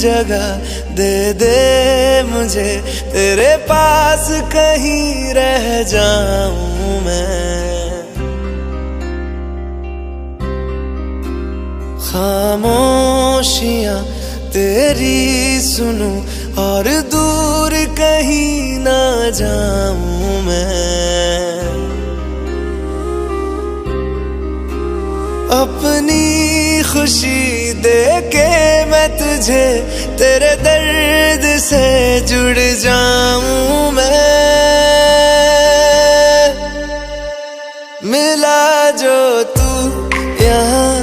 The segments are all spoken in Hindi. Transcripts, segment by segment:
जगह दे दे मुझे, तेरे पास कहीं रह जाऊं मैं। खामोशियां तेरी सुनूं और दूर कहीं ना जाऊं मैं। अपनी खुशी दे के मैं तुझे, तेरे दर्द से जुड़ जाऊं मैं। मिला जो तू यहाँ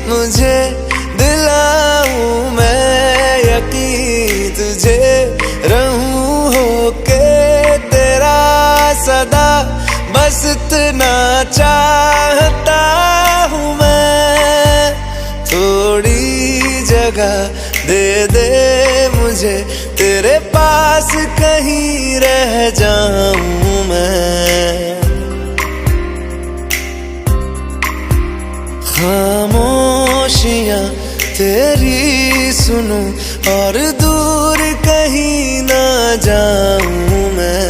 मुझे, दिलाऊं मैं यकीन तुझे, रहूं होके तेरा सदा, बस इतना चाहता हूँ मैं। थोड़ी जगह दे दे मुझे, तेरे पास कहीं रह जाऊं मैं। खामोशियां तेरी सुनूं और दूर कहीं ना जाऊं मैं।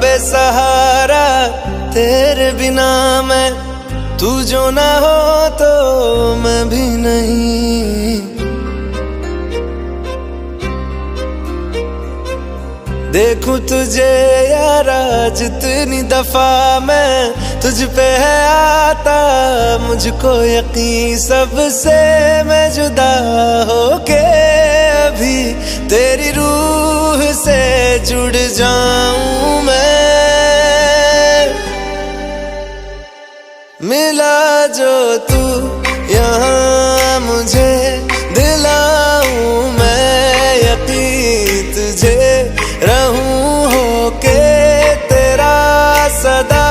बेसहारा तेरे बिना मैं, तू जो ना हो तो मैं भी नहीं। देखूं तुझे यारा जितनी दफा मैं, तुझ पे है आता मुझको यकीन, सबसे मैं जुदा होके अभी तेरी रूह से जुड़ जाऊं मैं। मिला जो तू यहाँ मुझे, दिलाऊं मैं यकीन तुझे, रहूं होके तेरा सदा,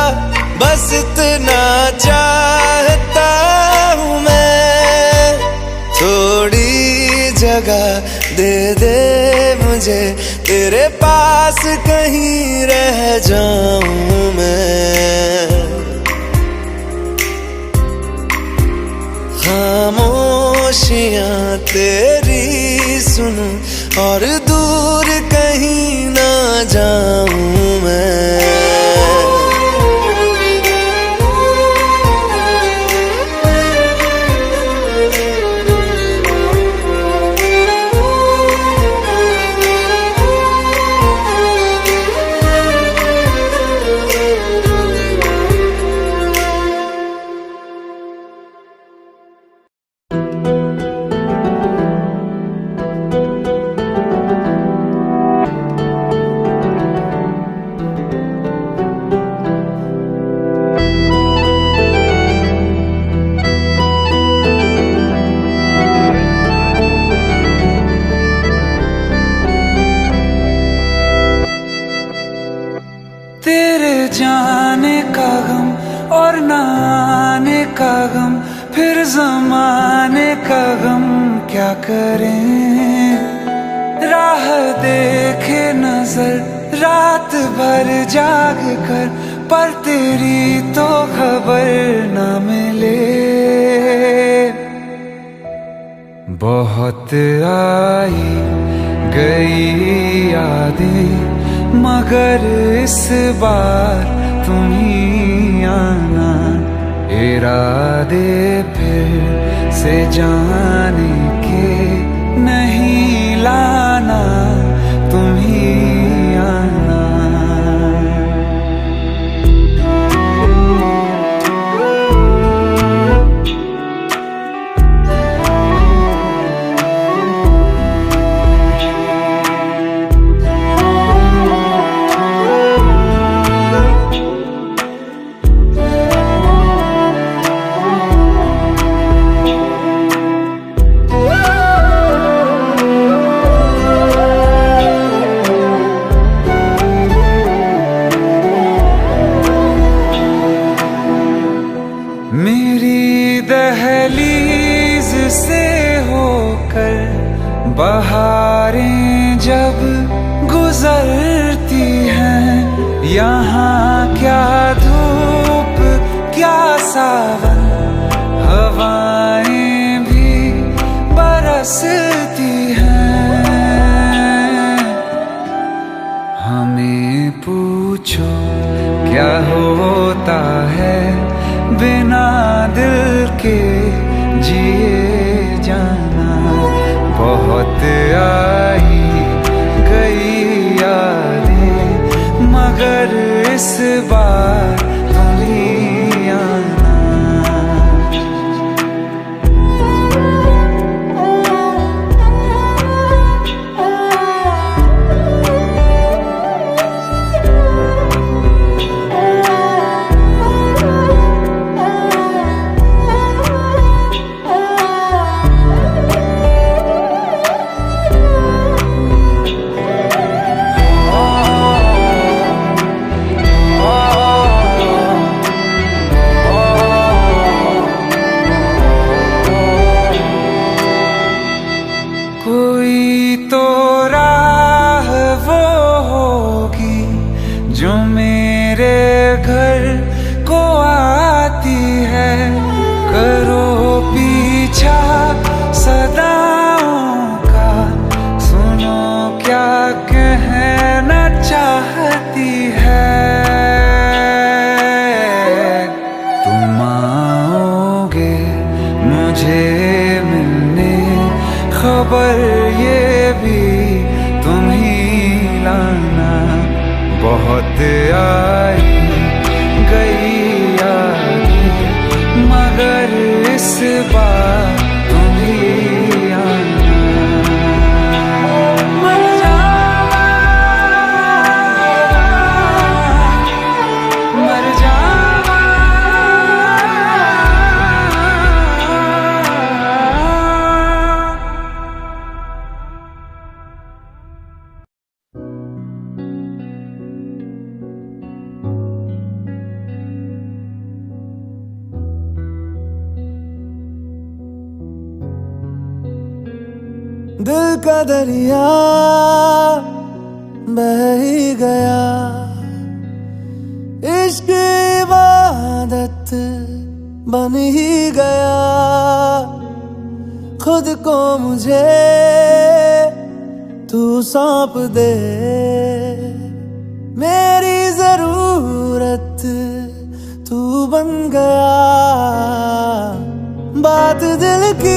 बस इतना चाहता हूँ मैं। थोड़ी जगह दे दे मुझे, तेरे पास कहीं रह जाऊं मैं। खामोशियां तेरी सुनूं और दूर कहीं ना जाऊं मैं। तेरे जाने का गम और न आने का गम, फिर ज़माने का गम क्या करें। राह देखे नजर रात भर जाग कर, पर तेरी तो खबर न मिले। बहुत आई गई यादें, मगर इस बार तुम ही आना। इरादे फिर से जाने के नहीं लाना, तुम ही आना। बसती हैं। हमें पूछो क्या होता है बिना दिल के जिए जाना। बहुत आई गई यादें मगर इस बार तुम ही आना। कोई तो राह वो होगी जो मेरे घर को आती है। करो पीछा सदाओं का, सुनो क्या कहना चाहती है। तुम आओगे मुझे मिलने, खबर ये भी तुम ही लाना। बहुत आई गई यादें मगर इस बार तुम ही आना। मर जावा, मर जावा। दिल का दरिया बह ही गया, इश्क इबादत बन ही गया। खुद को मुझे तू सौंप दे, मेरी जरूरत तू बन गया। बात दिल की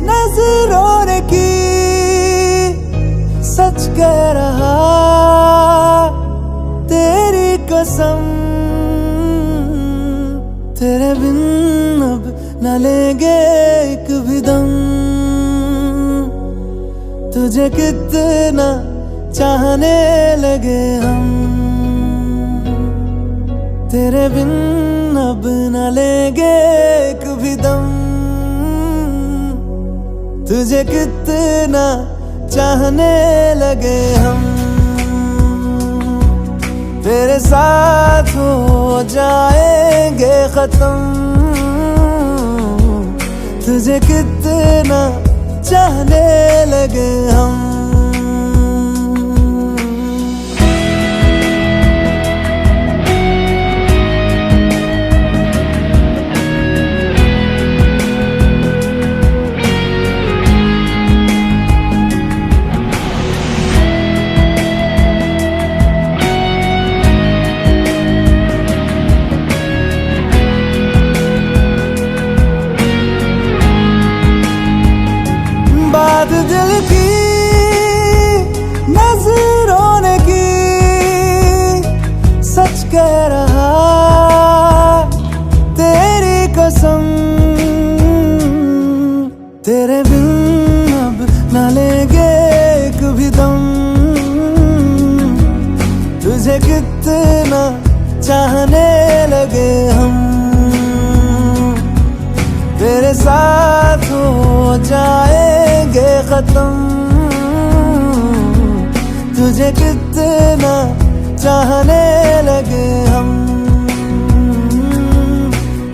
नजरों ने की, सच कह रहा तेरी कसम। तेरे बिन अब न लेंगे एक भी दम, तुझे कितना चाहने लगे हम। तेरे बिन अब न लेंगे एक भी दम, तुझे कितना चाहने लगे हम। तेरे साथ हो जाएंगे खत्म, तुझे कितना चाहने लगे हम। बात दिल की नजरों ने की, सच कह रहा तेरी कसम। तेरे बिन अब न लेंगे एक भी दम, तुझे कितना चाहने लगे हम। तेरे साथ हो जाएंगे खत्म, तुझे कितना चाहने लगे हम।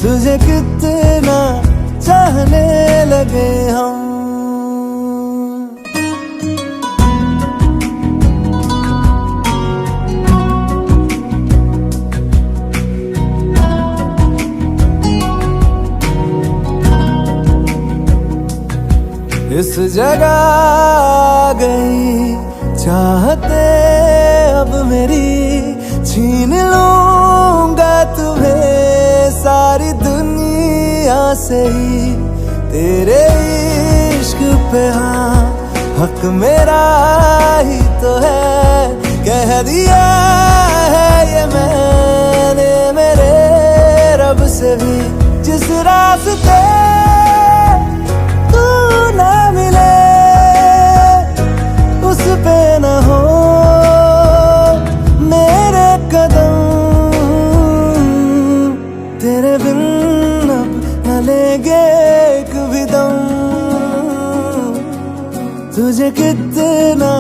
तुझे कितना चाहने लगे हम। इस जगह आ गई चाहते अब मेरी, छीन लूंगा तुम्हें सारी दुनिया से ही। तेरे इश्क पे हाँ हक मेरा ही तो है, कह दिया है ये मैंने मेरे रब से भी। जिस रास्ते तू ना मिले उस पे न हो मेरे कदम, तेरे बिन अब न लेंगे एक भी दम। तुझे कितना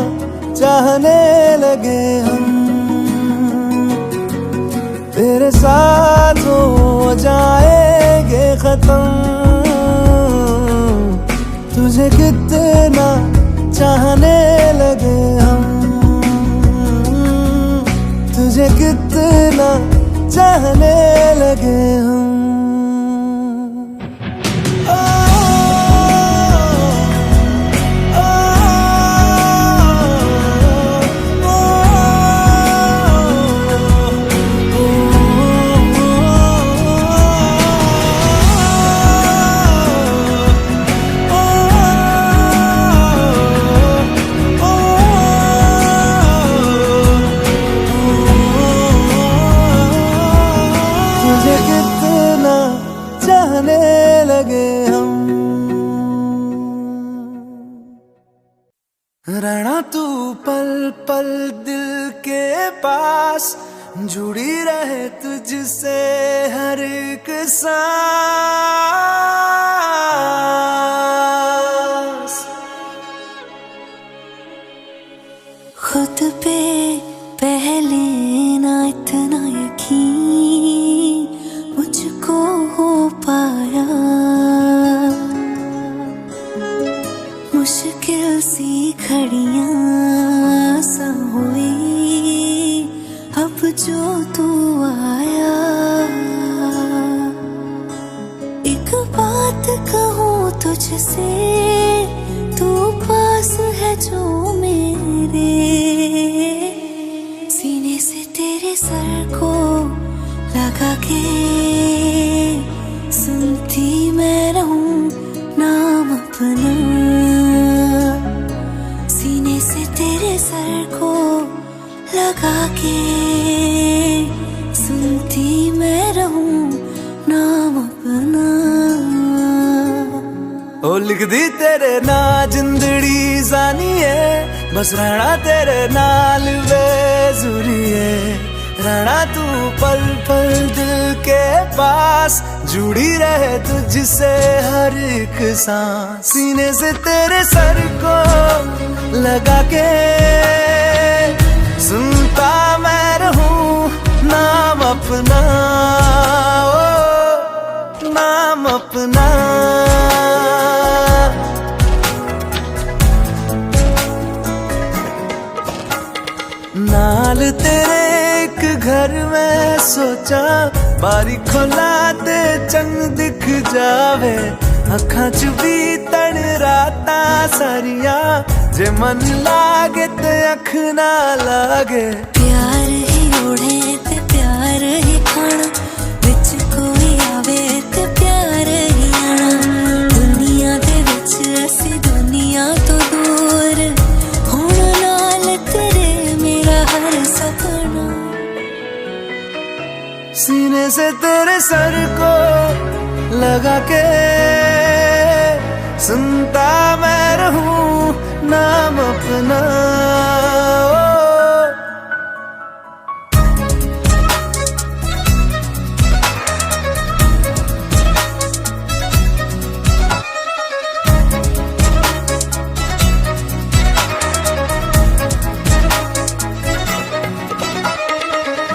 चाहने लगे हम, तेरे साथ हो जाएंगे खत्म। तुझे कितना चाहने लगे हम, तुझे कितना चाहने लगे हम। तुझे कितना चाहने लगे हम। रहना तू पल पल दिल के पास, जुड़ी रहे तुझसे हर एक सांस। खुद पे पहले ना इतना यकीन मुझको हो पाया, मुश्किल सी घड़ियां सा हुई अब जो तू आया। एक बात कहूँ तुझसे, तू पास है जो मेरे, सीने से तेरे सर को लगा के सुनती मैं रहूं नाम अपना। सीने से तेरे सर को लगा के सुनती मैं रहूं नाम अपना। ओ लिख दी तेरे ना जिंदड़ी जानी है, बस रहना तेरे नाल बेजुरी है। रहना तू पल पल दिल के पास, जुड़ी रहे तुझसे हर एक सांस। सीने से तेरे सर को लगा के सुनता मैं रहूं नाम अपना, ओ नाम अपना। नाल तेरे एक घर में सोचा, बारी खोला ते चंग दिख जावे। अखां च भी तन राता सारिया, जे मन लागे ते अख ना लागे। प्यार ही ओढ़े ते प्यार ही खाना, विच कोई आवे ते प्यार ही आना। दुनिया दे विच असी दुनिया तो दूर, होना नाल तेरे मेरा हर सपना। सीने से तेरे सर को लगा के सुनता मैं रहूं नाम अपना, ओ।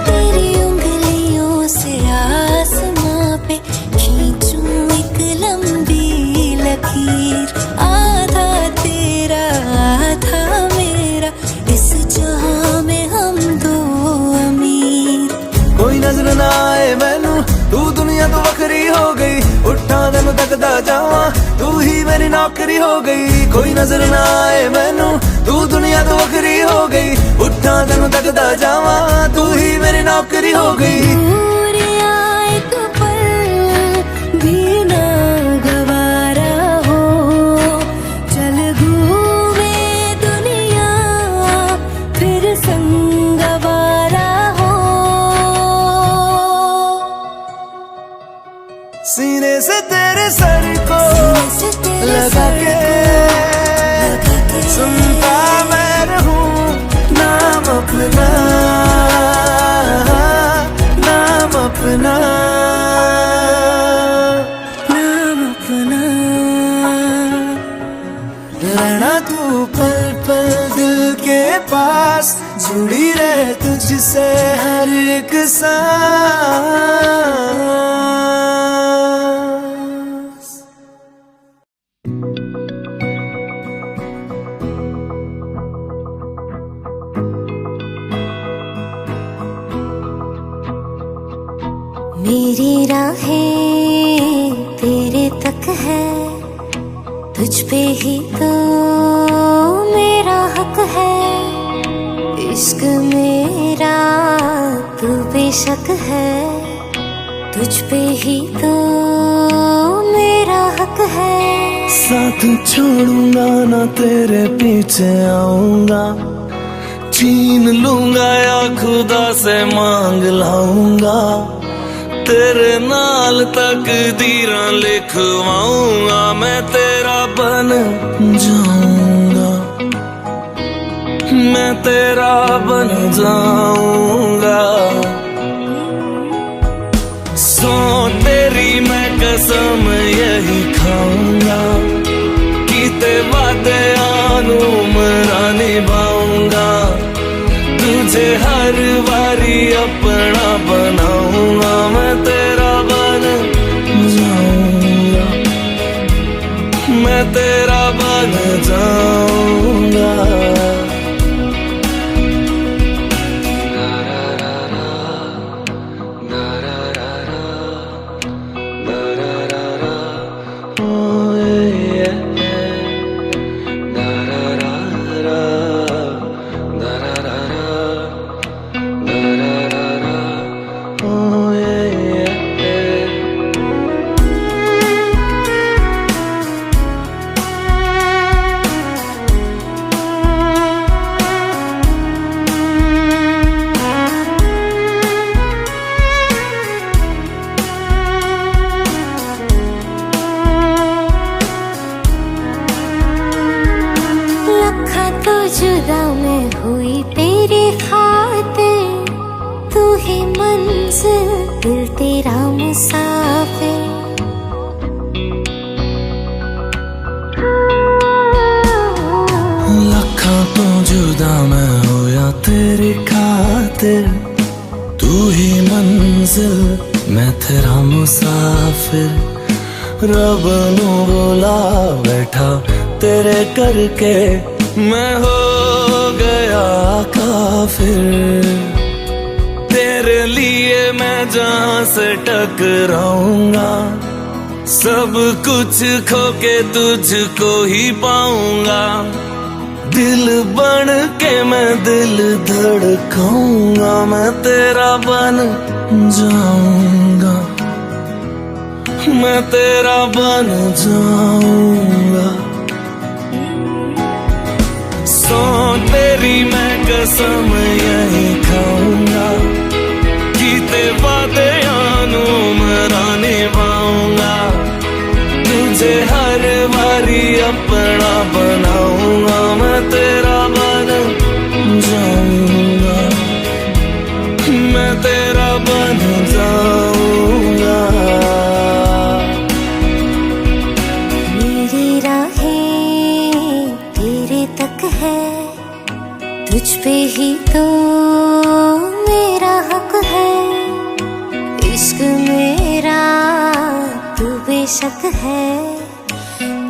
तेरी उंगलियों से आसमां पे खींचूं एक लंबी लकीर। आधा तेरा आधा मेरा, इस जहां में हम दो अमीर। कोई नजर ना आए मैनू तू दुनिया तो वखरी हो गई, उठा तेन तकदा जावा तू ही मेरी नौकरी हो गई। कोई नजर ना आए मैनू, तू दुनिया तो वखरी हो गई, उठा तेन तकदा जावा तू ही मेरी नौकरी हो गई। दूर आए तो पल भी ना गवारा हो, चल घूमे दुनिया फिर संगवारा हो। सीने से तेरे सर को लगा के सुनता मैं रहूं नाम अपना, नाम अपना, नाम अपना। रहना तू पल पल दिल के पास, जुड़ी रहे तुझसे हर एक सांस। मेरी राहें तेरे तक है, तुझ पे ही तो मेरा हक है। इश्क मेरा तू बेशक है, तुझ पे ही तो मेरा हक है। साथ छोड़ूंगा ना तेरे पीछे आऊंगा, छीन लूंगा या खुदा से मांग लाऊंगा, तेरे नाल तकदीरां लिखवाऊंगा, मैं तेरा बन जाऊंगा, मैं तेरा बन जाऊंगा। सो तेरी मैं कसम यही खाऊंगा, कीते वादे आनू मरा निभाऊंगा, तुझे हर बारी अपना बनाऊंगा, मैं तेरा बन जाऊंगा, मैं तेरा बन जाऊंगा। जुदा मैं हुई तेरी खातिर, तू ही मंजिल दिल तेरा मुसाफिर। लखा तो जुदा मैं होया तेरी खातिर, तू ही मंजिल मैं तेरा मुसाफिर। रब नू बुला बैठा तेरे करके, मैं हो गया काफिर। तेरे लिए मैं जहां से टकराऊंगा, सब कुछ खो के तुझको ही पाऊंगा। दिल बन के मैं दिल धड़काऊंगा, मैं तेरा बन जाऊंगा, मैं तेरा बन जाऊंगा। सो तेरी मैं कसम यही खाऊंगा, कीते वादे आनू मरा निभाऊंगा, तुझे हर बारी अपना बनाऊंगा, मैं तेरा बन जाऊंगा, मैं तेरा बन जाऊंगा। मेरी राहें तेरे तक है, तुझ पे ही तो मेरा हक है। इश्क मेरा तू बेशक है,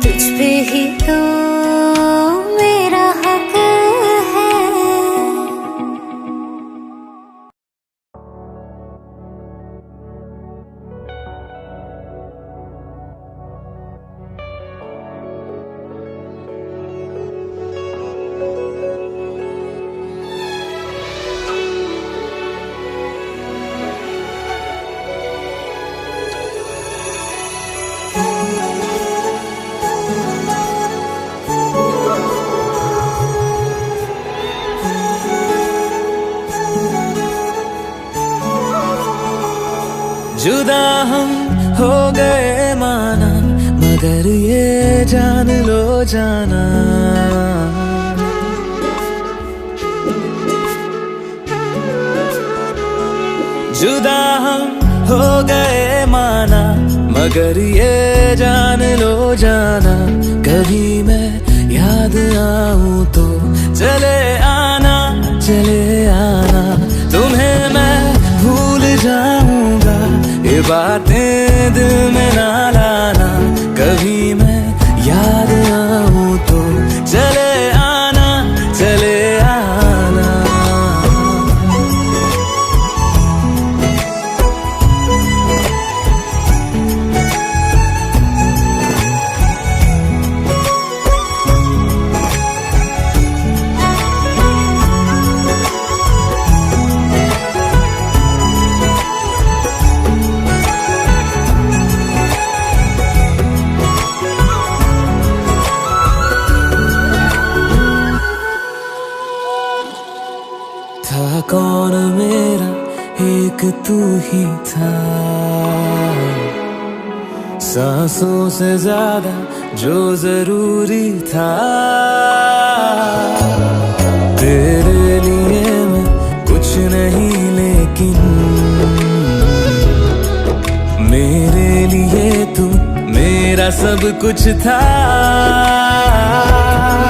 तुझ पे ही तो मेरा हक है। जुदा हम हो गए माना, मगर ये जान लो जाना, जुदा हम हो गए माना, मगर ये जान लो जाना, कभी मैं याद आऊं तो चले आना, चले आना, तुम्हें मैं भूल जाऊंगा, ये बातें दिल में ना लाना, कभी मैं याद आऊं तो चले आना, चले आना। था कौन मेरा एक तू ही था, सांसों से ज्यादा जो जरूरी था, तेरे लिए मैं कुछ नहीं लेकिन मेरे लिए तू मेरा सब कुछ था,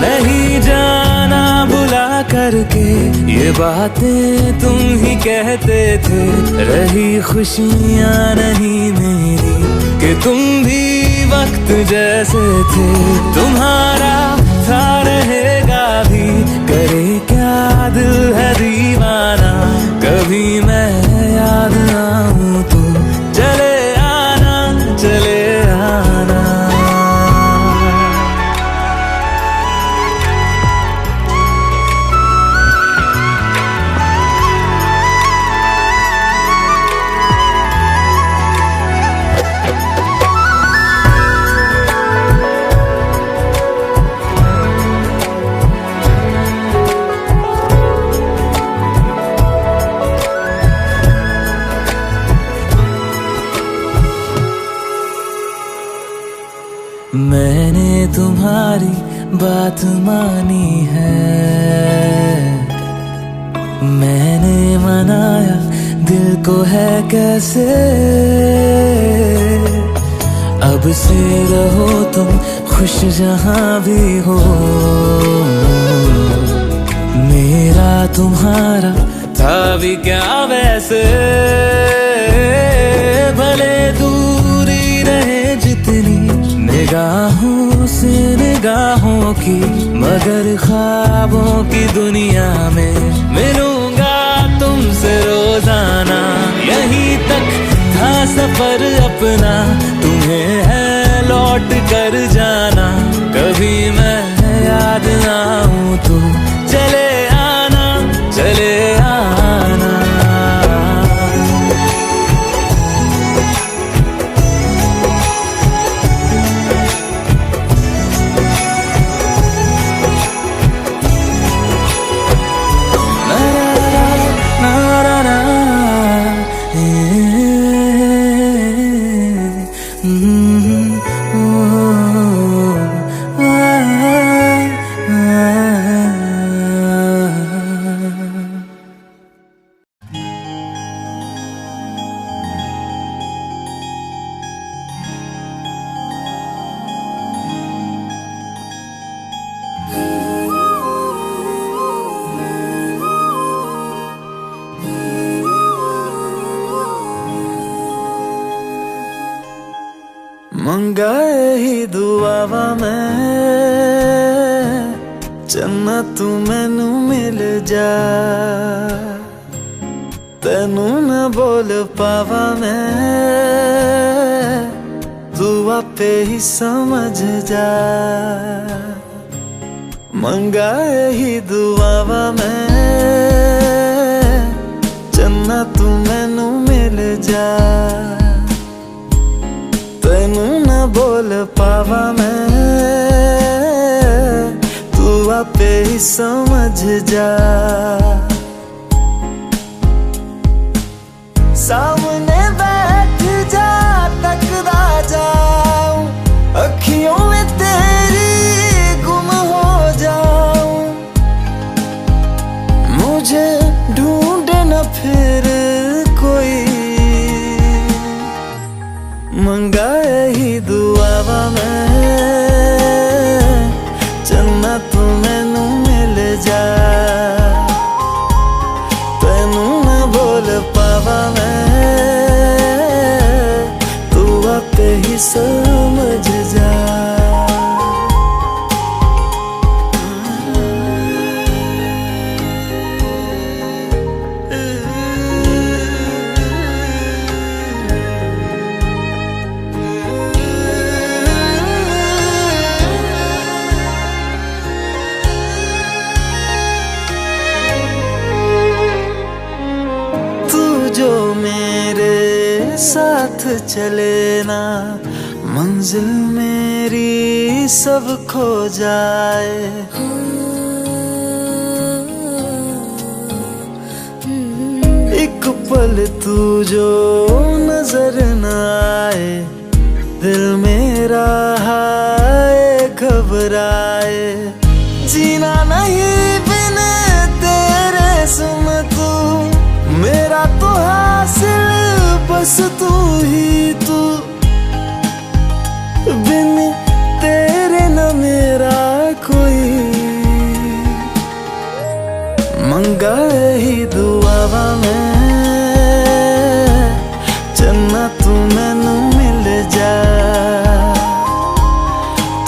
नहीं जाना बुला करके ये बातें तुम ही कहते थे, रही खुशियां नहीं मेरी कि तुम भी वक्त जैसे थे, तुम्हारा था रहेगा भी, करे क्या दिल है दीवाना, कभी मैं याद आऊं तो चले आना, चले आना। मैंने तुम्हारी बात मानी है, मैंने मनाया दिल को है कैसे, अब से रहो तुम खुश जहां भी हो, मेरा तुम्हारा था भी क्या वैसे, भले दूरी रहे जितनी निगाहों से निगाहों की, मगर ख्वाबों की दुनिया में मिलूंगा तुमसे रोजाना, यहीं तक था सफर अपना, तुम्हें है लौट कर जाना, कभी मैं याद आऊं तो चले आना, चले आना। मंगाए ही दुआवा मैं चन्ना तू मैनू मिल जा, तेनू न बोल पावा मैं तू आपे ही समझ जा, मंगाए ही दुआवा मैं चन्ना तू मैनू मिल जा, तेनू न बोल पावा मैं तू आपे ही समझ जा, सामने बैठ समझ जा। जो मेरे साथ चले ना, मंजिल मेरी सब खो जाए। एक पल तू जो नजर न आए, दिल मेरा हाय घबराए। जीना नहीं बिन तेरे सुन तू, मेरा तो हासिल बस तू ही तू। बिन तेरे न मेरा कोई, मंगा ही दुआवा मैं चन्ना तू मैनू मिल जा।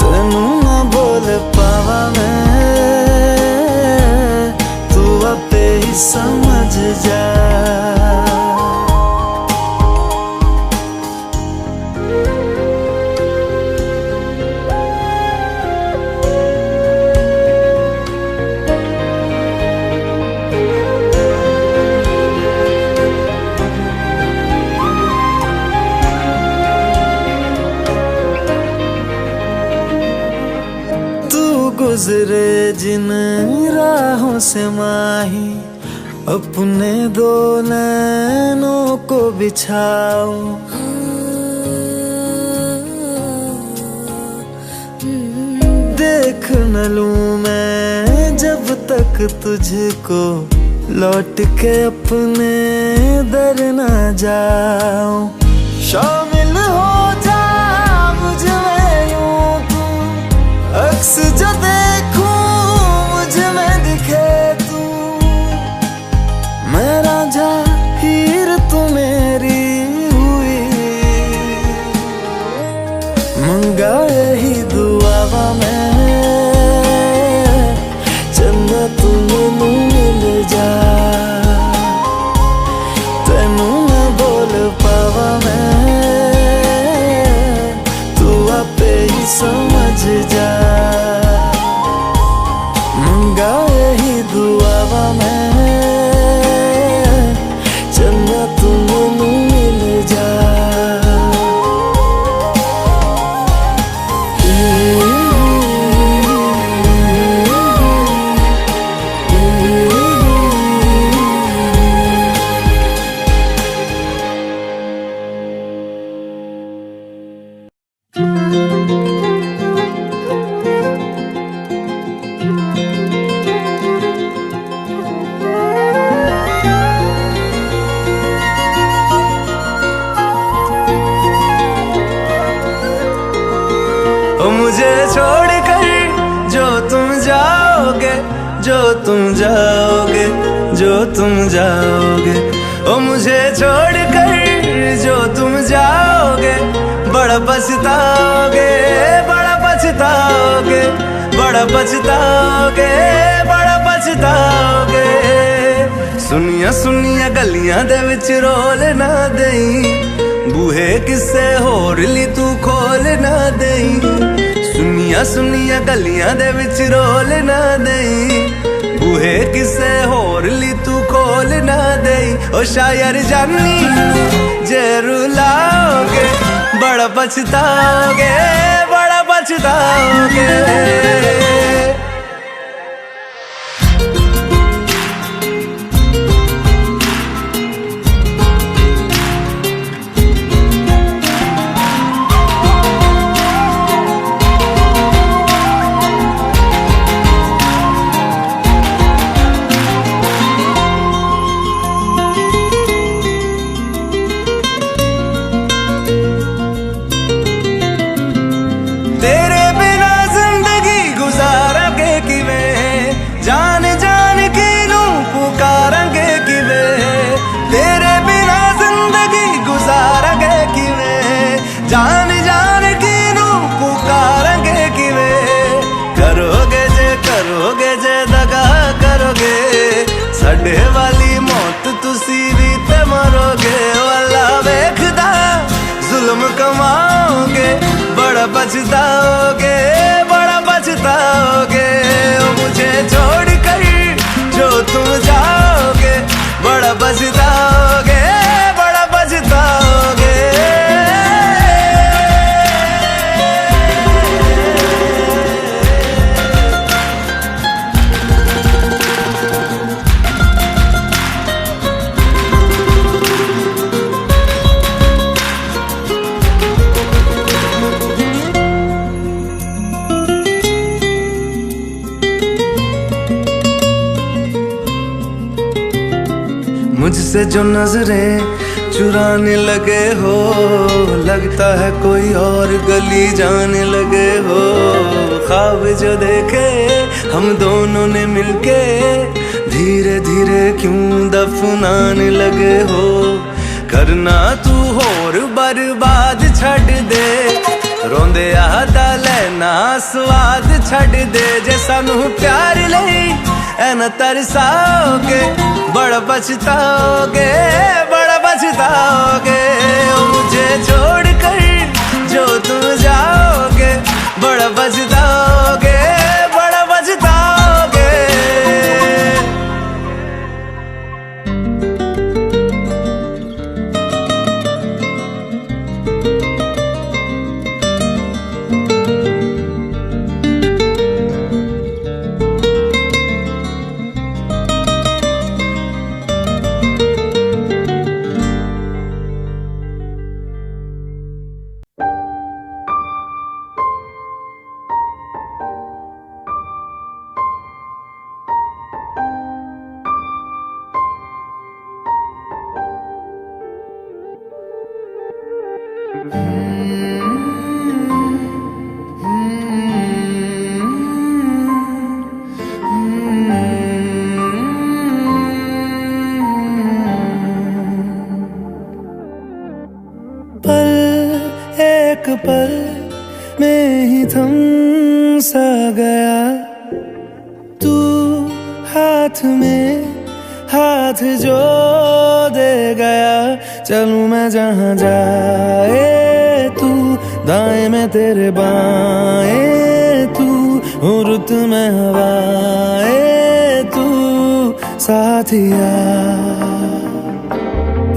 तेनू ना बोल पावा मैं, तू आपे ही समझ जा। गुजरे जिन राहों से माही, अपने दो नैनों को बिछाओ। देख न लूं मैं जब तक तुझको, लौट के अपने दर न जाऊं। शामिल हो जा मुझ में यूं तू, अक्स जो देखूं मुझ में दिखे तू। मैं रांझा हीर तू मेरी हुई, मंगा यही दुआवा मैं चंदा तू मैनू मिल जा। तेनू ना बोल पावा मैं, तू आपे ही समझ जा। मंगा यही दुआवा मैं चंदा तू मैनू मिल जा। मुझे छोड़कर जो तुम जाओगे, जो तुम जाओगे, जो तुम जाओगे। ओ मुझे छोड़कर जो तुम जाओगे, बड़ा पछताओगे, बड़ा पछताओगे, बड़ा पछताओगे, बड़ा पछताओगे। सुनिया सुनिया गलियां दे विच रोल ना देई, बूहे किसे होर ली तू खोल ना देई। सुनिया सुनिया गलियां दे विच रोल ना देई, बूहे किसे होर ली तू खोल ना देई। ओ शायर जानी जे रुलाओगे, बड़ा पछताओगे, बड़ा पछताओगे। तेरे बिना जिंदगी गुजारा बड़ा पछताओगे, बड़ा पछताओगे। ओ मुझे छोड़ कर जो तुम जाओगे, बड़ा पछताओगे, बड़ा पछताओगे। मुझसे जो नजरें चुराने लगे हो, लगता है कोई और गली जाने लगे हो। ख्वाब जो देखे हम दोनों ने मिलके, धीरे धीरे क्यों दफनाने लगे हो। करना तू होर बर्बाद छड़ दे, रोंदे आदा लेना स्वाद छड़ दे। जे सानू प्यार लई ऐना तरसाओगे, बड़ा पछताओगे, बड़ा पछताओगे। ओ मुझे छोड़ कर जो तुम जाओगे, बड़ा पछताओगे, बड़ा पछताओगे। एक पल में ही थम सा गया, तू हाथ में हाथ जो दे गया। चलूं मैं जहां जाए तू, दाएं में तेरे बाएं तू, रुत में हवाएं तू साथिया।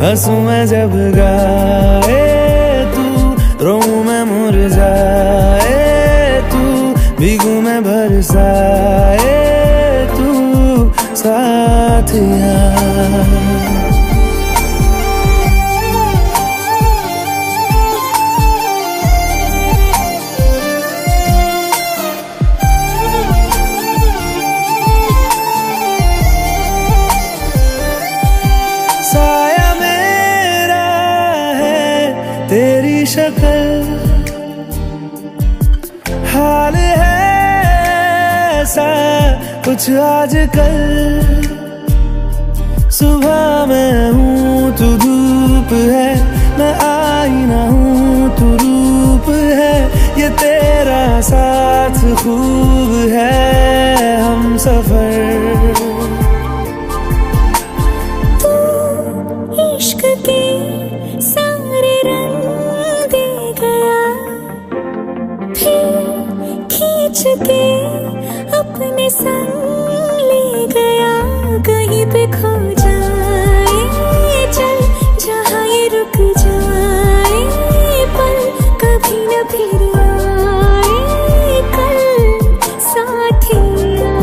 हंसूं मैं जब गाए तू, रोऊं मैं मुरझाए तू, भीगूं मैं बरसाए तू साथिया। साया मेरा है तेरी शक्ल, हाल है ऐसा कुछ आजकल। सुबह मैं हूँ तू धूप है, मैं आईना हूँ तू रूप है। ये तेरा साथ खूब है हम सफर। इश्क के सारे रंग दे गया, फिर खींच के अपने संग ले गया। कहीं पे खो जाए चल, जहाँ ये रुक जाए पल, कभी न फिर आए कल साथिया।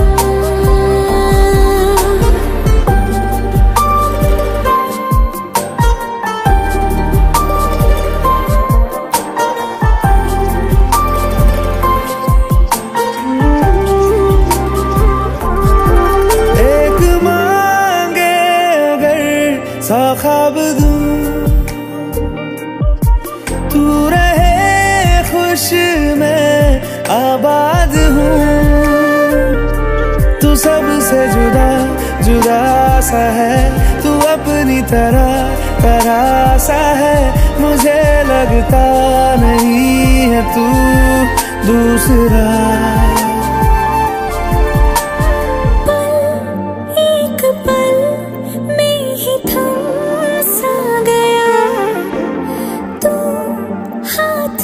सा ख्वाब दूं तू रहे खुश, मैं आबाद हूँ। तू सबसे जुदा जुदा सा है, तू अपनी तरह तरह सा है। मुझे लगता नहीं है तू दूसरा। हाथ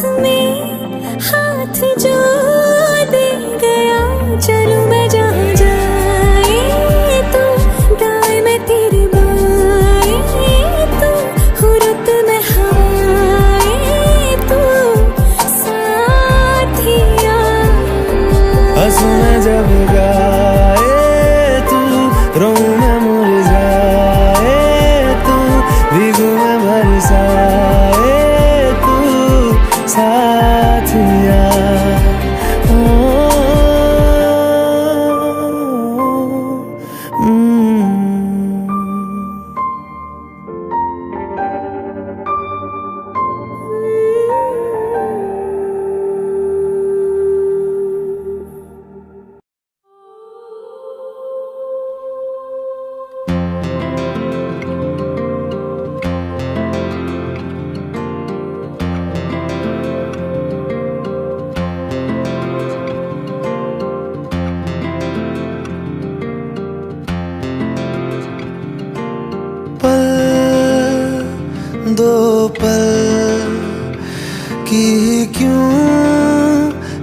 की ही क्यों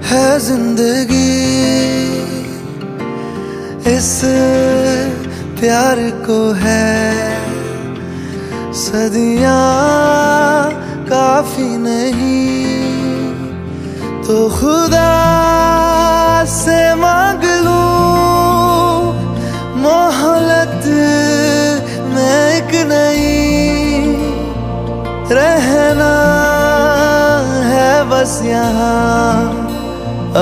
है जिंदगी, इस प्यार को है सदियां काफी नहीं, तो खुदा से मांग लूं मोहलत में एक नहीं, रहना है बस यहाँ,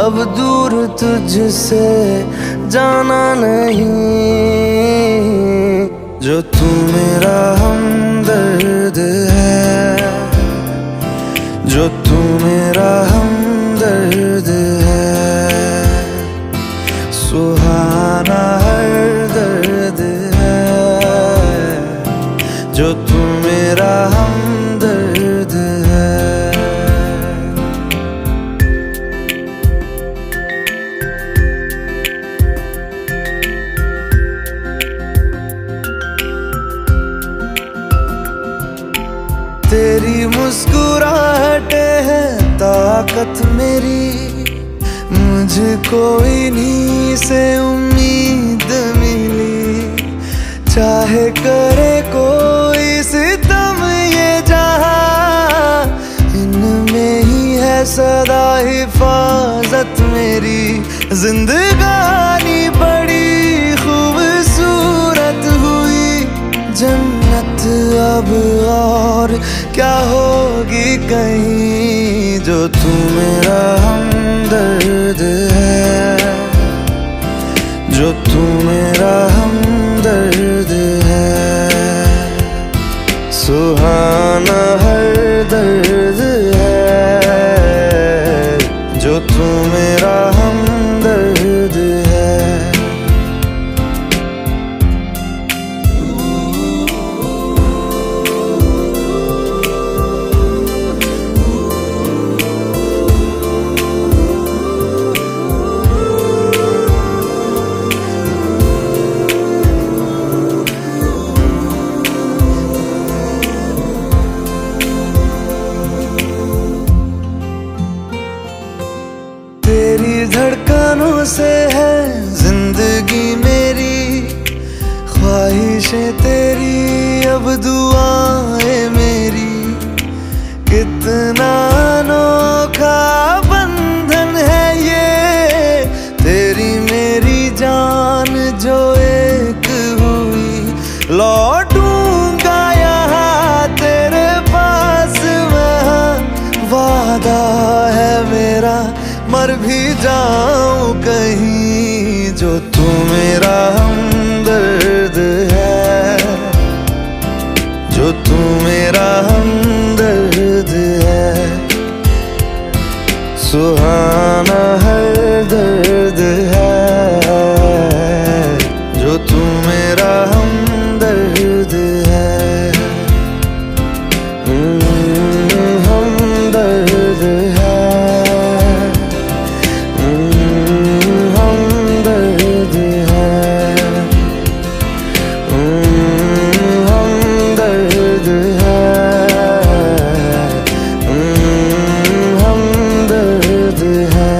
अब दूर तुझसे जाना नहीं, जो तू मेरा हमदर्द है, जो तू मेरा हमदर्द है, सुहाना हर दर्द है, जो तू मेरा हमदर्द है। तेरी मुस्कुराहटे है ताकत मेरी, मुझको इन्हीं से उम्मीद मिली, चाहे करे कोई सितम ये जहां, इनमें ही है सदा हिफाजत मेरी, जिंदगानी बड़ी खूबसूरत हुई, जन्नत अब और क्या होगी कहीं, जो तू मेरा हमदर्द है, जो तू मेरा हमदर्द है, सुहाना हर दर्द है, जो तू मेरा हमदर्द है। तेरी धड़कनों से है जिंदगी मेरी, ख्वाहिशें तेरी अब दुआएं मेरी, कितना अनोखा बंधन है ये, तेरी मेरी जान जो एक हुई, लौटूंगा यहाँ तेरे पास मैं, वादा है मेरा मर भी जाऊं कहीं, जो तू मेरा हमदर्द है, जो तू मेरा हमदर्द है, सुहाना हर दर्द है, जो तू मेरा हमदर्द है, हमदर्द है, हमदर्द है, हमदर्द है, हमदर्द है।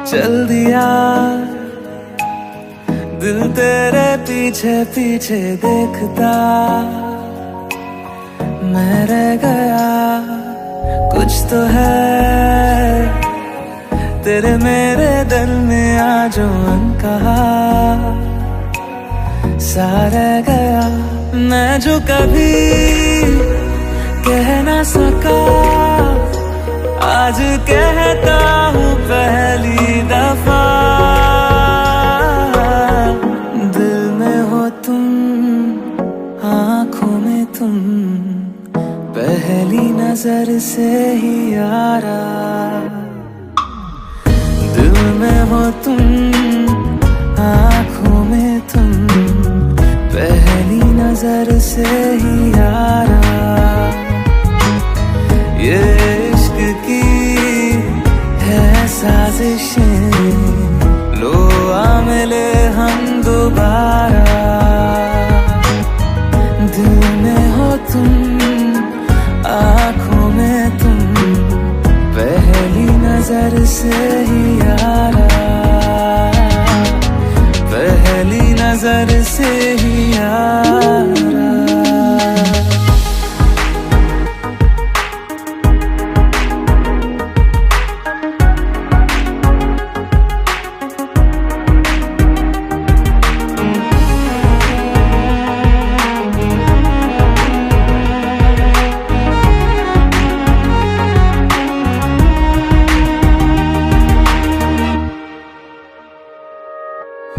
चल दिया दिल तेरे पीछे पीछे देखता, मैं रह गया कुछ तो है तेरे मेरे दिल में आज अनकहा, सा रह गया मैं जो कभी कह ना सका, आज कहता हूँ पहली दफा, दिल में हो तुम आँखों में तुम, पहली नजर से ही यारा, दिल में हो तुम, आँखों में तुम, पहली नजर से ही यारा। ये इश्क की है साजिशें, लो आ मिले हम दोबारा। दिल में हो तुम, आँखों में तुम, पहली नजर से ही यारा, पहली नजर से ही यारा।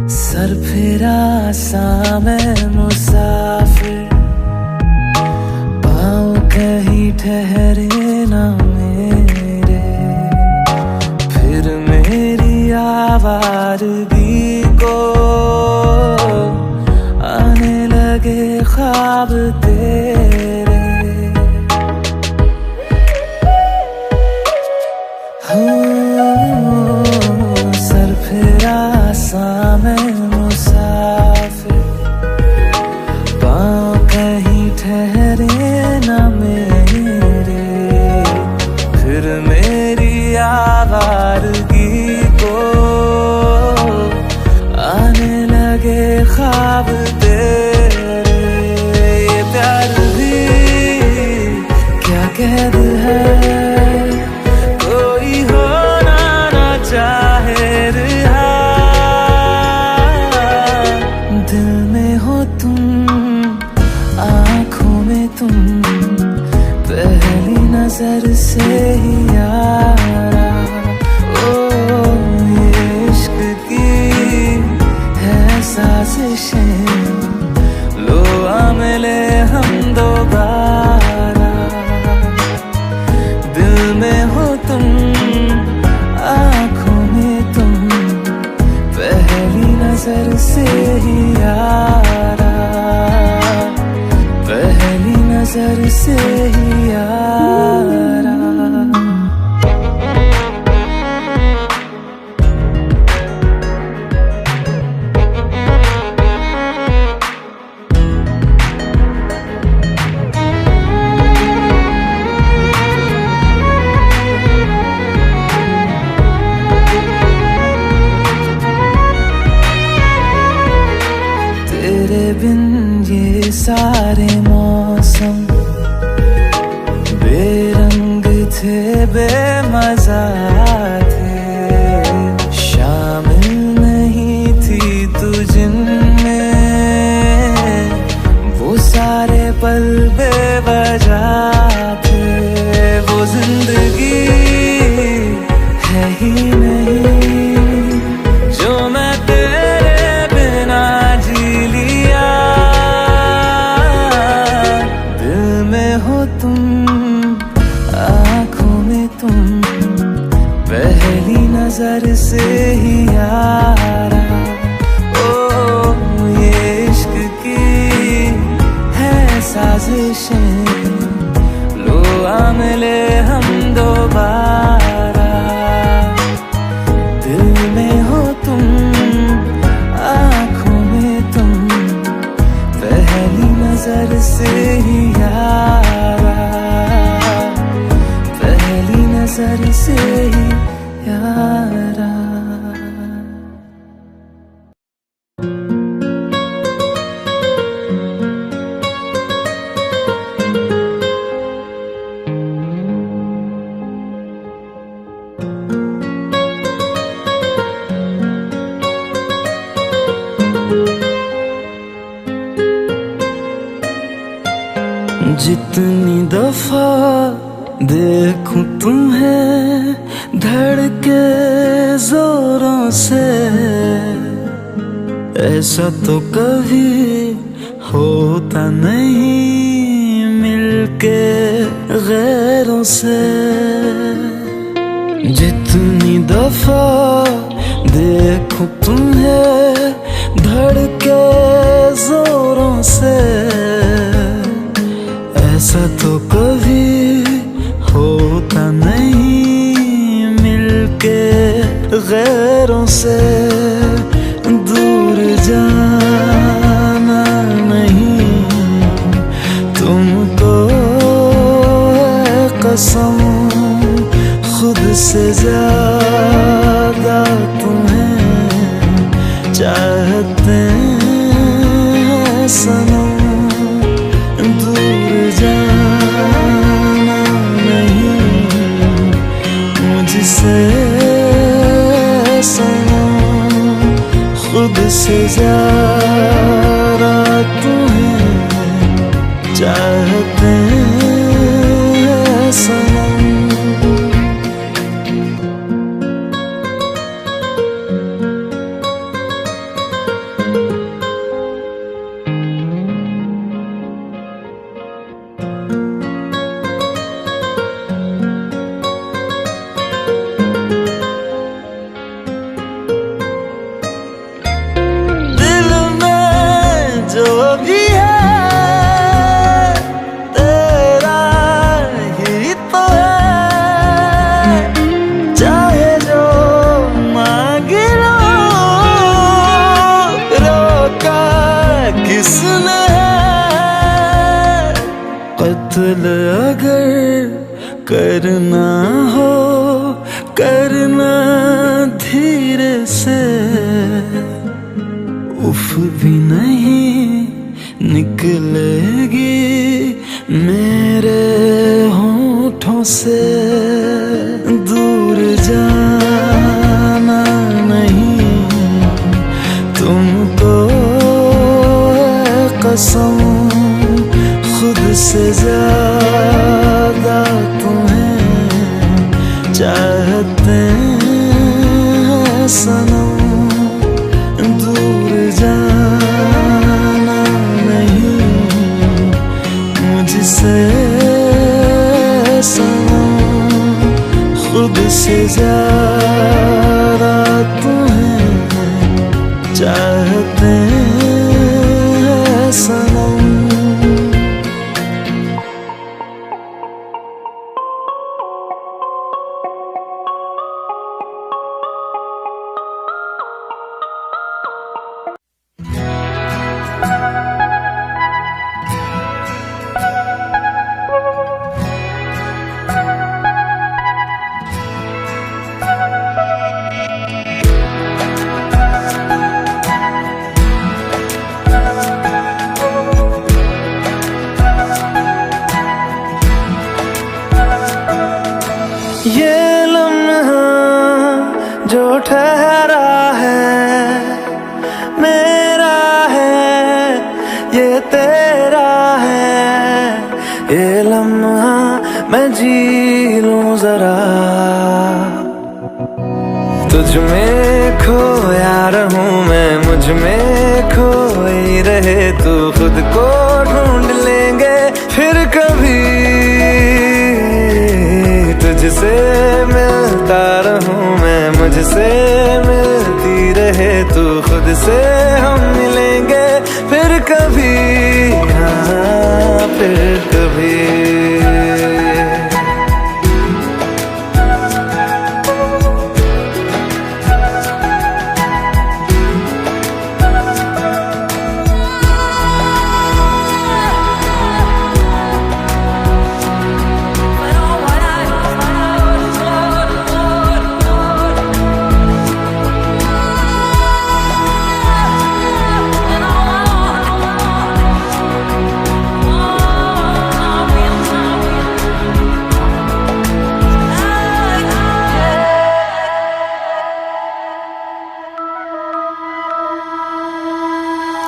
सर फिरा सा मैं मुसाफिर, पाँव कहीं ठहरे ना मेरे। फिर मेरी आवारगी को आने लगे ख्वाब तेरे। सर फिरा सा मैं मुसाफिर, पाँव कहीं ठहरे ना मेरे। फिर मेरी आवारगी को आने लगे ख्वाब तेरे। ये प्यार भी क्या कैद है, कोई होना ना चाहे रिहा। दिल में हो तुम, आँखों में तुम, पहली नजर से ही यारा। ओ ये इश्क की है साजिशें, लो आ मिले हम दोबारा। दिल में हो तुम, आँखों में तुम, पहली नजर से ही यारा, पहली नजर से ही यारा। तेरे बिन ये सारे मौसम बेरंग थे, बेमजा थे। शामिल नहीं थी तू जिनमें, वो सारे पल बेवजह थे। वो जिंदगी है ही नहीं जो मैं तेरे बिना जी लिया। दिल में हो तुम, आँखों में तुम, पहली नजर से ही यारा। ओ ये इश्क की है साजिशें, लो आ मिले हम दोबारा। दिल में हो तुम, आँखों में तुम, पहली नजर से ही यारा, पहली नजर से ही यारा। जितनी दफा देखूं तुम्हें धड़के जोरों से, ऐसा तो कभी होता नहीं मिलके गैरों से। जितनी दफा देखूं तुम्हें धड़के जोरों से, ऐसा तो कभी होता नहीं मिलके गैरों से। दूर जाना नहीं तुमको है कसम, खुद से ज्यादा तुम्हें चाहते हैं सनम। दूर जाना नहीं मुझसे सनम, खुद से ज्यादा तुम्हें चाहते हैं सनम। जो भी है तेरा ही तो है, चाहे जो मांग लो, रोका किसने है। कत्ल अगर करना हो करना धीरे से, उफ भी नहीं निकलेगी मेरे होठों से। दूर जाना नहीं तुमको है कसम, खुद से ज्यादा तुम्हें चाहते हैं सनम। दूर जाना नहीं मुझसे सनम, खुद से ज्यादा तुम्हें चाहते हैं सनम। ये लम्हा जो ठहरा है मेरा है, ये तेरा है। ये लम्हा मैं जी लूं जरा, तुझ में खोया रहूं मैं, मुझ में खोई रहे तू। खुद को ढूंढ लेंगे फिर कभी, तुझसे मिलता रहूं मैं, मुझसे मिलती रहे तू। खुद से हम मिलेंगे फिर कभी, हाँ फिर कभी।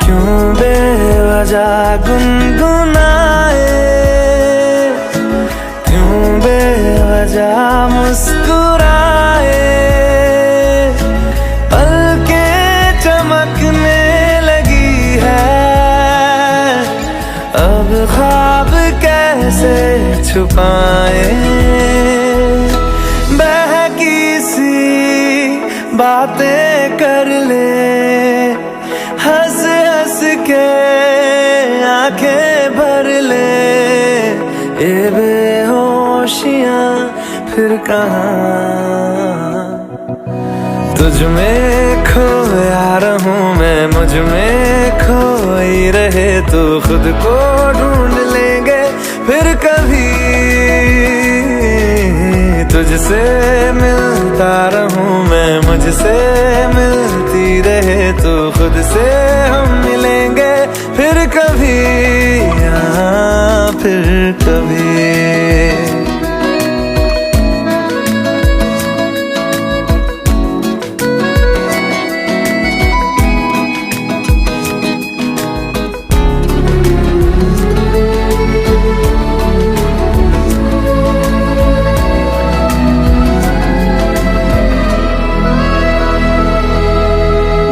क्यों बेवजह गुनगुनाए, क्यों बेवजह मुस्कुराए। पलकें चमकने लगी है, अब ख्वाब कैसे छुपाए। बहकी सी बातें कर ले, हंस हंस के आंखें भर ले, ये बेहोशियां फिर कहाँ। तुझ में खोया रहूं मैं, मुझ में खोई रहे तू, खुद को ढूंढ लेंगे फिर कभी। तुझसे मिलता रहूं मैं, मुझसे मिलती रहे तू, खुद से हम मिलेंगे फिर कभी, हाँ फिर कभी।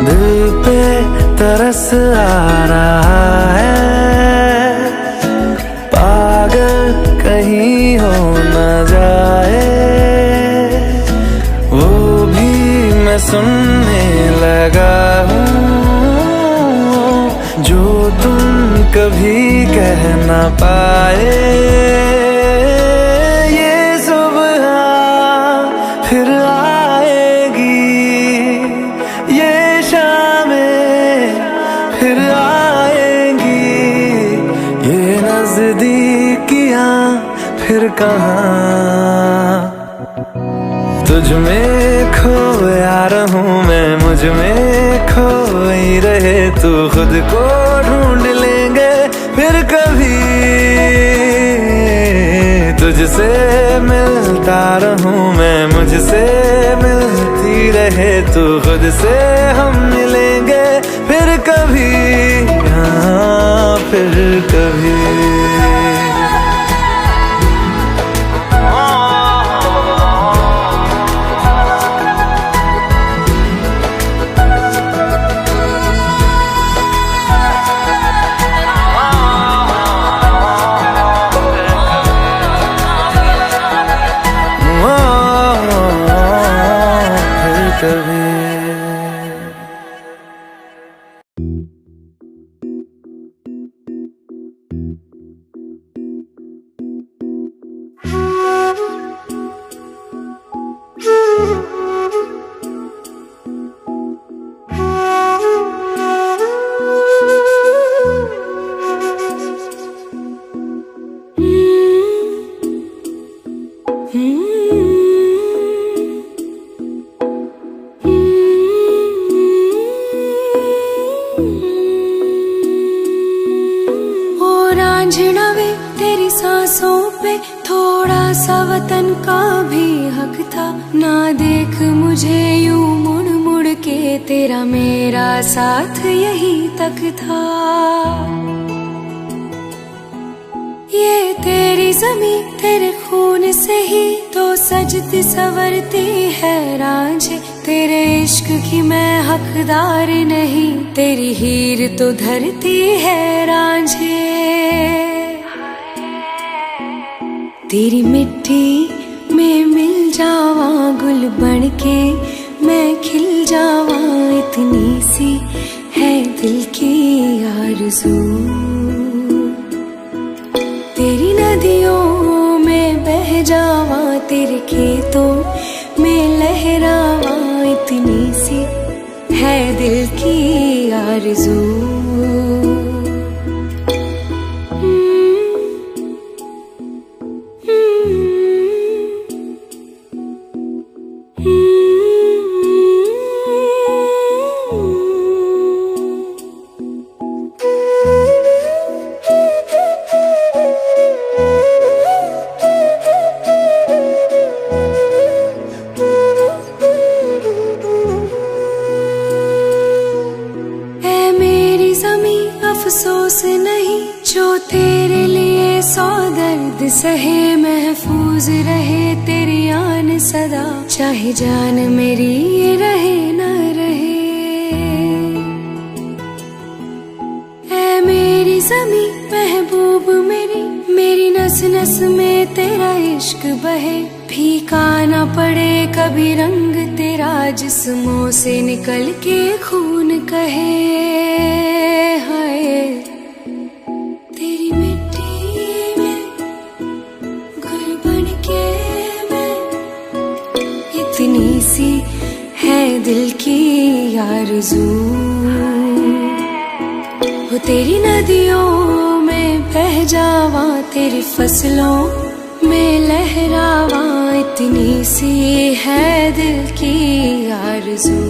दिल पे तरस आ रहा है, पागल कहीं हो न जाए, वो भी मैं सुनने लगा हूँ जो तुम कभी कह न पाए। ये सुबह फिर आएगी, ये शामें फिर आएंगी, ये नजदीकियां फिर कहाँ। तुझ में खोया रहूं मैं, मुझ में खोई रहे तू, खुद को ढूंढ लेंगे फिर कभी। तुझसे मिलता रहूं मैं, मुझसे मिलती रहे तू, खुद से हम मिलेंगे फिर कभी, हाँ फिर कभी। तेरी सांसों पे थोड़ा सा वतन का भी हक था, ना देख मुझे यूं मुड़ मुड़ के, तेरा मेरा साथ यही तक था। ये तेरी ज़मीं तेरे खून से ही तो सजती संवरती है रांझे, तेरे इश्क की मैं हकदार नहीं, तेरी हीर तो धरती है रांझे। तेरी मिट्टी में मिल जावा गुल बन के, मैं खिल जावा, इतनी सी है दिल की आरज़ू। तेरी नदियों में बह जावा, तेरे खेतों में लहरावा, इतनी सी है दिल की आरज़ू। अफसोस नहीं जो तेरे लिए सौ दर्द सहे, महफूज रहे तेरी आन सदा, चाहे जान मेरी ये रहे न रहे। ऐ मेरी ज़मीं महबूब मेरी, मेरी नस नस में तेरा इश्क बहे, फीका ना पड़े कभी रंग तेरा, तेरा जिस्मों से निकल के खून कहे हाय, तेरी मिट्टी में गुल बन के मैं, इतनी सी है दिल की आरज़ू, वो तेरी नदियों में बह जावा, तेरी फसलों में लहरावा, इतनी सी है दिल की आरज़ू।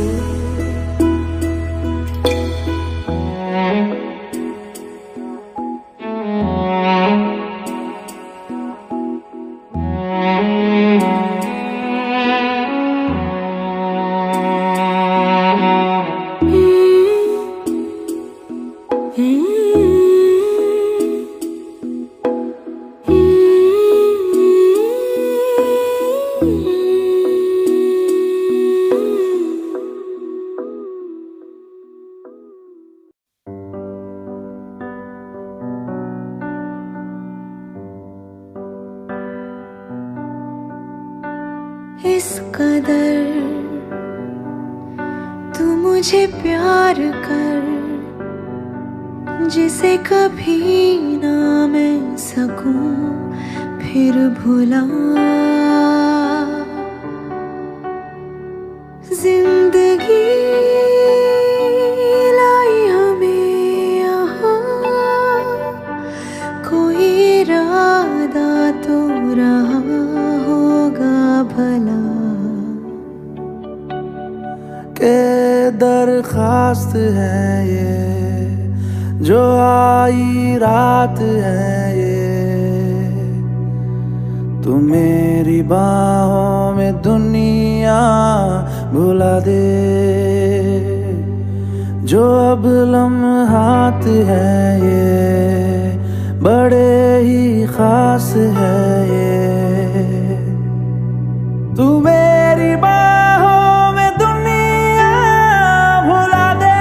इस कदर तू मुझे प्यार कर, जिसे कभी ना मैं सकूं फिर भुला। जिंदगी लाई हमें यहाँ, कोई इरादा तो रहा होगा भला, के दरखास्त है ये जो आई रात है ये, तू मेरी बाहों में दुनिया भुला दे, जो अब लम्हात है ये बड़े ही खास है ये, तू मेरी बाहों में दुनिया भुला दे।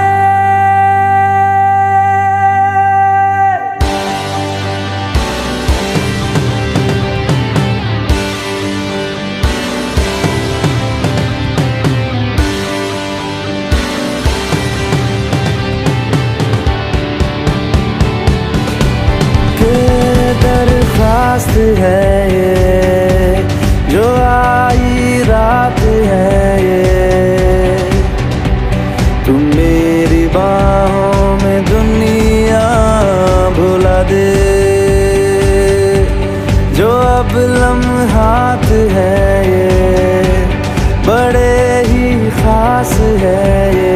दरखास्त है ये जो आई रात है ये, तुम मेरी बाहों में दुनिया भुला दे, जो अब लम्हात है ये बड़े ही खास है ये,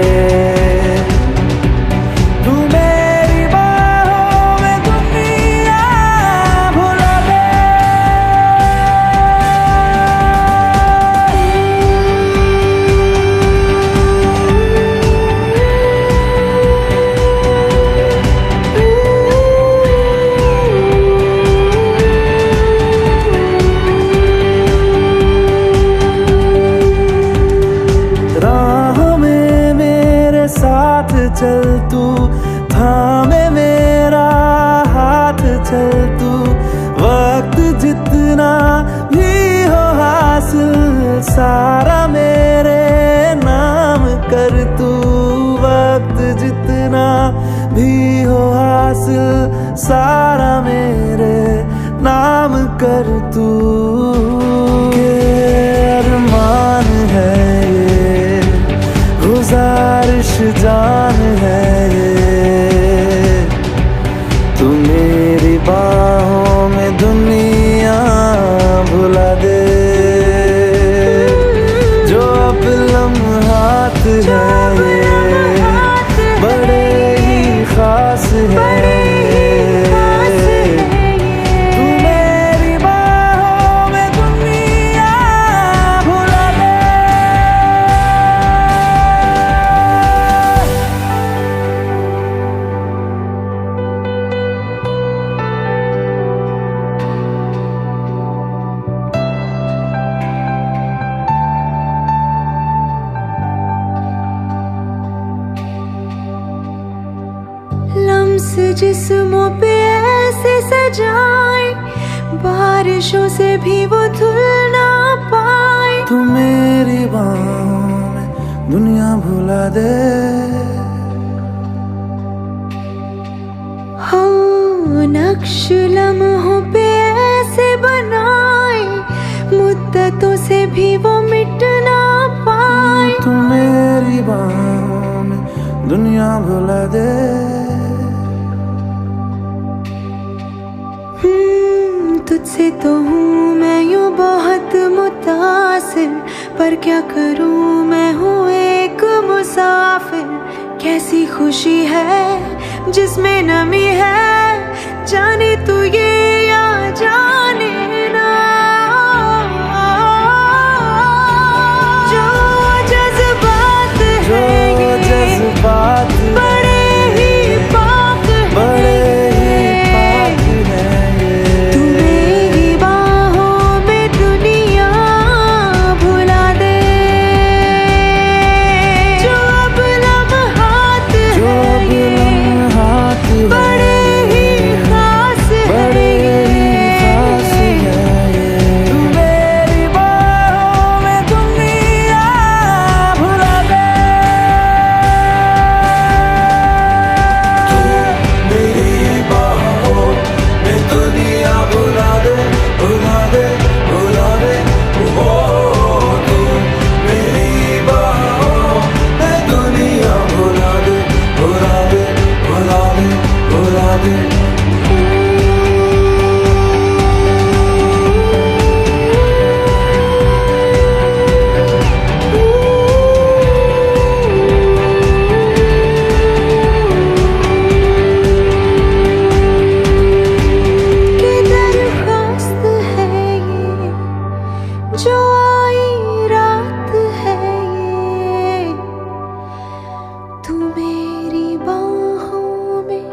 चल तू थामे मेरा हाथ, चल तू वक्त जितना भी हो हासिल सारा मेरे नाम कर तू, वक्त जितना भी हो हासिल सारा मेरे नाम कर तू, के अरमान है ये गुजारिश जान है ये, तू मेरी बाहों में दुनिया भुला दे, जो अब लम्हात है ये बड़े ही खास है। लम्स जिस्मों पे ऐसे सजाए, बारिशों से भी वो धुल ना पाए, तू मेरी बाहों दुनिया भुला दे। हाँ, नक्श लम्हों पे ऐसे बनाए, मुद्दतों से भी वो मिट ना पाए। तू मेरी बाहों में दुनिया भुला दे। तुझसे तो हूँ मैं यूँ बहुत मुतासिर, पर क्या करूँ मैं हूँ एक मुसाफिर। कैसी खुशी है जिसमें नमी है, जाने तू ये या जाने ना। जो जज्बात है ये जज्बात बड़े ही पाक हैं। तू मेरी बाहों में दुनिया भुला दे। जो अब लम्हात हैं बड़े ही खास हैं। तू मेरी बाहों में दुनिया भुला दे। तू मेरी बाहों में दुनिया भुला दे, भुला दे, भुला दे। ओ तू मेरी बाहों में दुनिया भुला दे, भुला दे, भुला दे, भुला दे। की दरख्वास्त है ये, जो आई रात है ये। तू मेरी बाहों में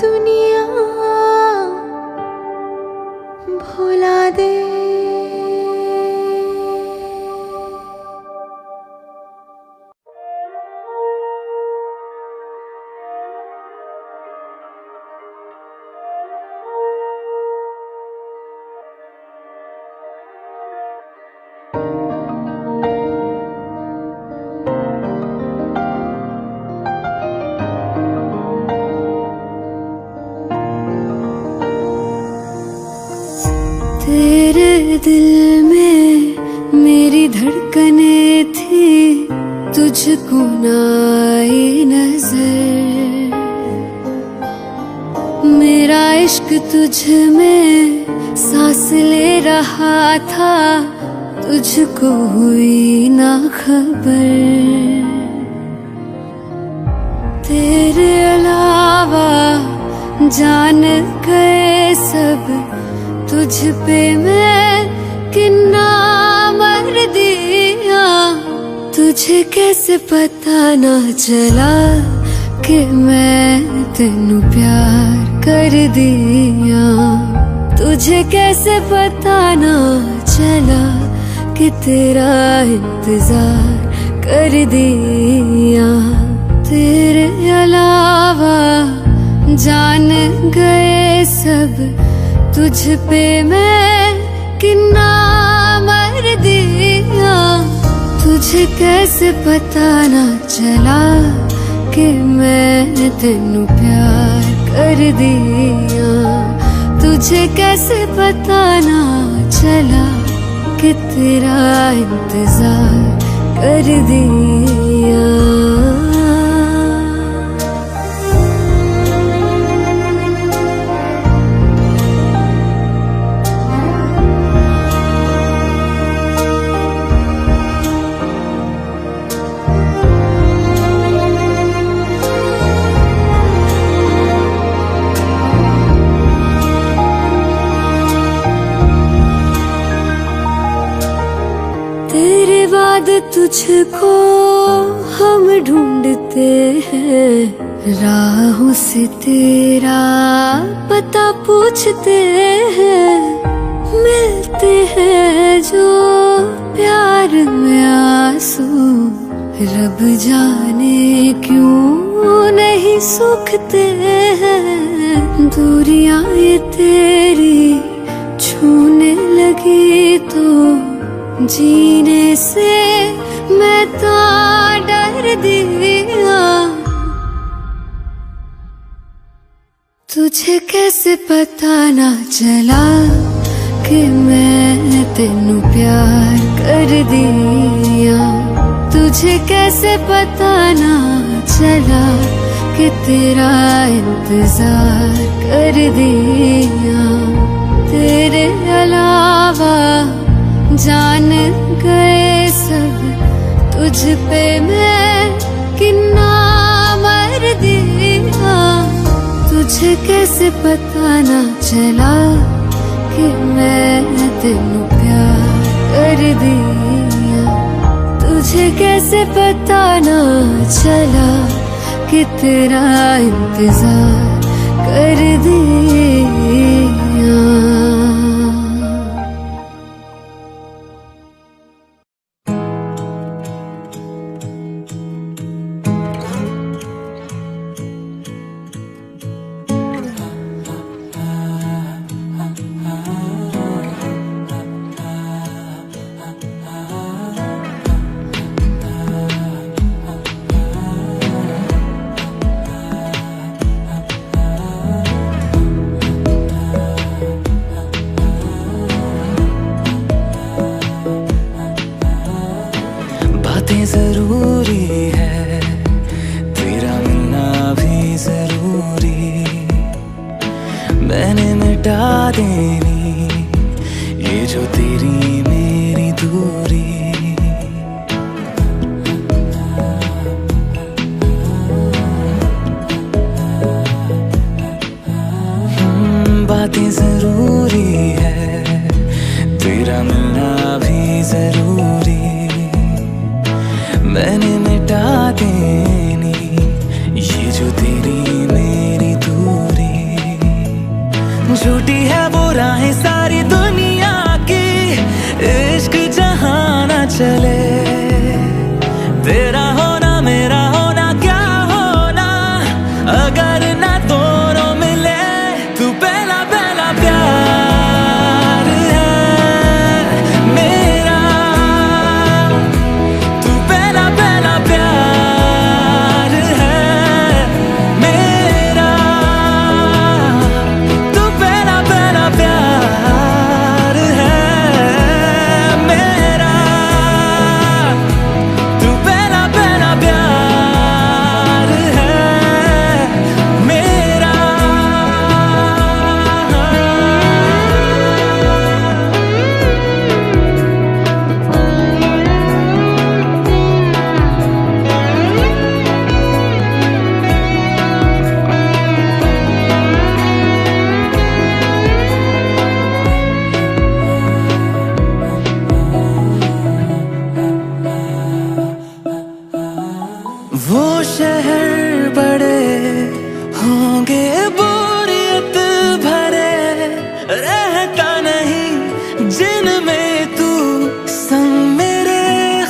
दुनिया भुला दे। तेरे दिल में मेरी धड़कनें थी, तुझको ना आई नजर। मेरा इश्क तुझ में सांस ले रहा था, तुझको हुई ना खबर। तेरे अलावा जान गए सब, तुझ पे मैं किन्ना मर दिया। तुझे कैसे पता ना चला कि मैं तेनू प्यार कर दिया। तुझे कैसे पता ना चला कि तेरा इंतजार कर दिया। तेरे अलावा जान गए सब, तुझ पे मैं किन्ना मर दिया। तुझे कैसे पता ना चला कि मैं तेनू प्यार कर दिया। तुझे कैसे पता ना चला कि तेरा इंतजार कर दिया। तेरे बाद तुझको हम ढूंढते हैं, राहों से तेरा पता पूछते हैं। मिलते हैं जो प्यार में आंसू, रब जाने क्यों नहीं सूखते हैं। दूरियां ये तेरी छूने लगी तो जीने से मैं तो डर दिया। तुझे कैसे पता ना चला कि मैं तेनू प्यार कर दिया। तुझे कैसे पता ना चला कि तेरा इंतजार कर दिया। तेरे अलावा जान गए सब, तुझ पे मैं कितना मर दिया। तुझे कैसे पता ना चला कि मैं तेनू प्यार कर दिया। तुझे कैसे पता ना चला कि तेरा इंतजार कर दिया। बातें जरूरी है, तेरा मिलना भी जरूरी। मैंने मिटा देनी ये जो तेरी मेरी दूरी। बातें जरूरी है, तेरा मिलना भी जरूरी। मैंने मिटा देनी ये जो तेरी मेरी दूरी। झूठी है वो राहें सारी दुनिया की, इश्क जहां न चले। तेरा होना मेरा होना क्या होना, अगर ना दोनों मिले। तू पहला पहला प्यार है मेरा, तू पहला पहला प्यार है मेरा। तू पहला पहला प्यार है मेरा। तू पहला पहला प्यार है मेरा। वो शहर बड़े होंगे बोरियत भरे, रहता नहीं जिनमें तू संग मेरे।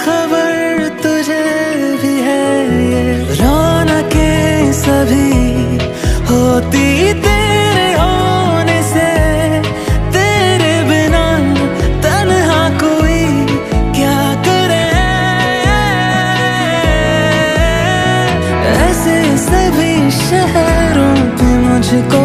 खबर तुझे भी है ये रौनकें सभी होती तेरे होने से। तेरे बिना तन्हा कोई क्या करे। ऐसे सभी शहरों पे मुझको